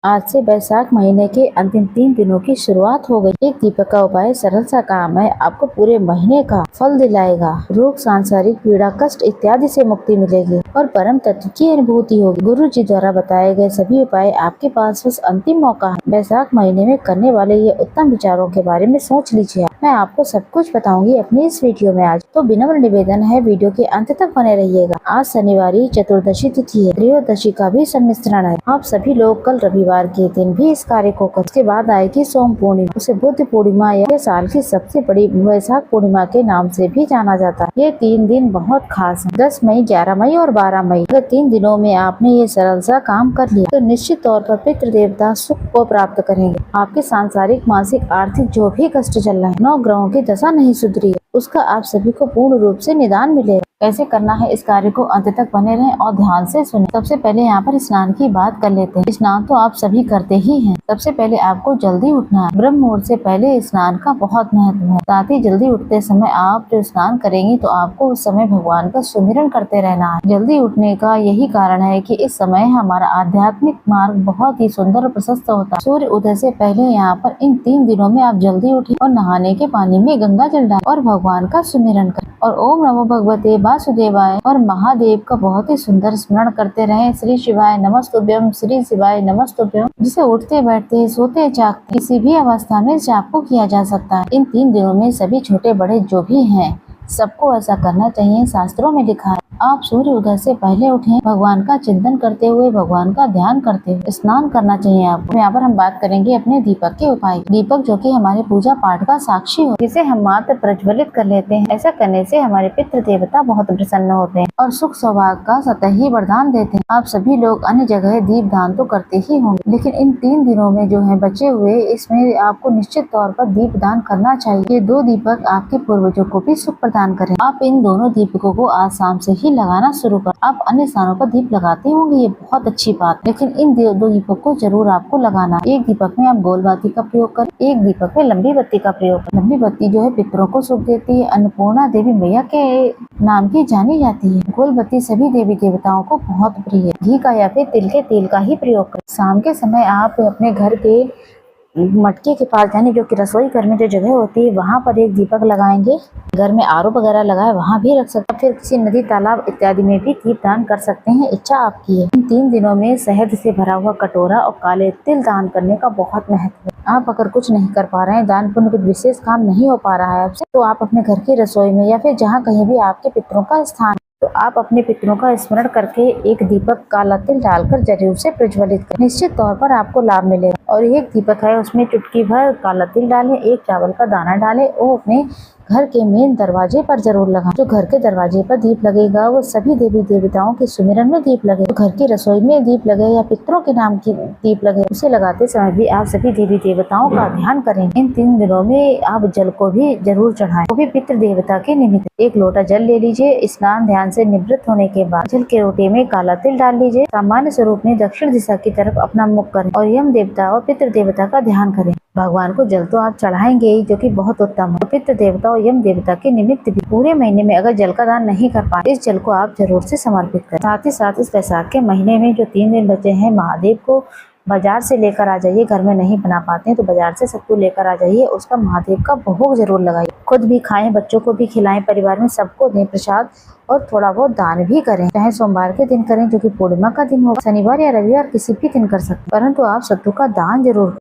आज से बैसाख महीने के अंतिम 3 दिनों की शुरुआत हो गई। एक दीपक का उपाय सरल सा काम है, आपको पूरे महीने का फल दिलाएगा। रोग, सांसारिक पीड़ा, कष्ट इत्यादि से मुक्ति मिलेगी और परम तत्व की अनुभूति होगी। गुरु जी द्वारा बताए गए सभी उपाय आपके पास बस अंतिम मौका है। बैसाख महीने में करने वाले ये उत्तम विचारों के बारे में सोच लीजिए। मैं आपको सब कुछ बताऊंगी अपनी इस वीडियो में। आज तो विनम्र निवेदन है, वीडियो के अंत तक बने रहिएगा। आज शनिवार चतुर्दशी तिथि है, त्रयोदशी का भी सम्मिश्रण है। आप सभी लोग कल रविवार के दिन भी इस कार्य को कर। उसके बाद आएगी सोम पूर्णिमा, उसे बुद्ध पूर्णिमा या साल की सबसे बड़ी वैशाख पूर्णिमा के नाम से भी जाना जाता है। ये 3 दिन बहुत खास है, 10 मई, 11 मई और 12 मई। अगर 3 दिनों में आपने ये सरल सा काम कर लिया तो निश्चित तौर पर पितृ देवता सुख को प्राप्त करेंगे। आपके सांसारिक, मानसिक, आर्थिक जो भी कष्ट चल रहे हैं, 9 ग्रहों की दशा नहीं सुधरी है, उसका आप सभी को पूर्ण रूप से निदान मिलेगा। कैसे करना है, इस कार्य को अंत तक बने रहें और ध्यान से सुनें। सबसे पहले यहाँ पर स्नान की बात कर लेते हैं। स्नान तो आप सभी करते ही हैं। सबसे पहले आपको जल्दी उठना है। ब्रह्म मुहूर्त से पहले स्नान का बहुत महत्व है। साथ ही जल्दी उठते समय आप जो स्नान करेंगे तो आपको उस समय भगवान का सुमिरन करते रहना है। जल्दी उठने का यही कारण है कि इस समय हमारा आध्यात्मिक मार्ग बहुत ही सुंदर और प्रशस्त होता है। सूर्य उदय से पहले यहाँ पर इन 3 दिनों में आप जल्दी उठिए और नहाने के पानी में गंगा जल डालें और भगवान का सुमिरन करें और ओम नमो भगवते वासुदेवाय और महादेव का बहुत ही सुंदर स्मरण करते रहें। श्री शिवाय नमस्तुभ्यम, श्री शिवाय नमस्तुभ्यम, जिसे उठते, बैठते, सोते, जागते किसी भी अवस्था में जाप को किया जा सकता है। इन 3 दिनों में सभी छोटे बड़े जो भी हैं सबको ऐसा करना चाहिए। शास्त्रों में लिखा है आप सूर्य उदय से पहले उठें, भगवान का चिंतन करते हुए, भगवान का ध्यान करते हुए स्नान करना चाहिए आपको। यहाँ पर हम बात करेंगे अपने दीपक के उपाय। दीपक जो कि हमारे पूजा पाठ का साक्षी हो, जिसे हम मात्र प्रज्वलित कर लेते हैं। ऐसा करने से हमारे पितृ देवता बहुत प्रसन्न होते हैं और सुख सौभाग्य का सतही वरदान देते हैं। आप सभी लोग अन्य जगह दीप दान तो करते ही होंगे, लेकिन इन 3 दिनों में जो है बचे हुए, इसमें आपको निश्चित तौर पर दीप दान करना चाहिए। ये 2 दीपक आपके पूर्वजों को भी सुख प्रदान करें। आप इन दोनों दीपकों को आज शाम से ही लगाना शुरू कर। आप अन्य स्थानों पर दीप लगाते होंगे, ये बहुत अच्छी बात, लेकिन इन 2 दीपक को जरूर आपको लगाना। एक दीपक में आप गोल बत्ती का प्रयोग करें, एक दीपक में लंबी बत्ती का प्रयोग करें। लंबी बत्ती जो है पितरों को सुख देती है, अन्नपूर्णा देवी मैया के नाम की जानी जाती है। गोल बत्ती सभी देवी देवताओं को बहुत प्रिय है। घी का या फिर तिल के तेल का ही प्रयोग करें। शाम के समय आप अपने घर के मटके के पास, यानी जो कि रसोई घर में जो जगह होती है, वहाँ पर एक दीपक लगाएंगे। घर में आरओ वगैरह लगाए वहाँ भी रख सकते हैं, फिर किसी नदी, तालाब इत्यादि में भी दीप दान कर सकते हैं, इच्छा आपकी है। इन 3 दिनों में शहद से भरा हुआ कटोरा और काले तिल दान करने का बहुत महत्व है। आप अगर कुछ नहीं कर पा रहे हैं, दान पुण्य कुछ विशेष काम नहीं हो पा रहा है आपसे, तो आप अपने घर की रसोई में या फिर जहाँ कहीं भी आपके पितरों का स्थान, तो आप अपने पितरों का स्मरण करके एक दीपक काला तिल डालकर जरूर से प्रज्वलित करें। निश्चित तौर पर आपको लाभ मिलेगा। और एक दीपक है, उसमें चुटकी भर काला तिल डालें, एक चावल का दाना डालें, वो अपने घर के मेन दरवाजे पर जरूर लगाएं। जो घर के दरवाजे पर दीप लगेगा वो सभी देवी देवताओं के सुमिरन में दीप लगे। तो घर की रसोई में दीप लगे या पितरों के नाम की दीप लगे, उसे लगाते समय भी आप सभी देवी देवताओं का ध्यान करें। इन 3 दिनों में आप जल को भी जरूर चढ़ाएं, वो भी पितृ देवता के निमित्त। एक लोटा जल ले लीजिए। स्नान ध्यान से निवृत्त होने के बाद जल के लोटे में काला तिल डाल लीजिए। सामान्य स्वरूप में दक्षिण दिशा की तरफ अपना मुख करें और यम देवता और पितृ देवता का ध्यान करें। भगवान को जल तो आप चढ़ाएंगे ही, जो कि बहुत उत्तम है। पितृ देवता और यम देवता के निमित्त भी पूरे महीने में अगर जल का दान नहीं कर पाए, इस जल को आप जरूर से समर्पित करें। साथ ही साथ इस बैसाख के महीने में जो 3 दिन बचे हैं, महादेव को बाजार से लेकर आ जाइए। घर में नहीं बना पाते हैं तो बाजार से सत्तू लेकर आ जाइए, उसका महादेव का भोग जरूर लगाइए। खुद भी खाएं, बच्चों को भी खिलाएं, परिवार में सबको दें प्रसाद और थोड़ा बहुत दान भी करें। चाहे सोमवार के दिन करें जो कि पूर्णिमा का दिन हो, शनिवार या रविवार किसी भी दिन कर सकते, परंतु आप सत्तू का दान जरूर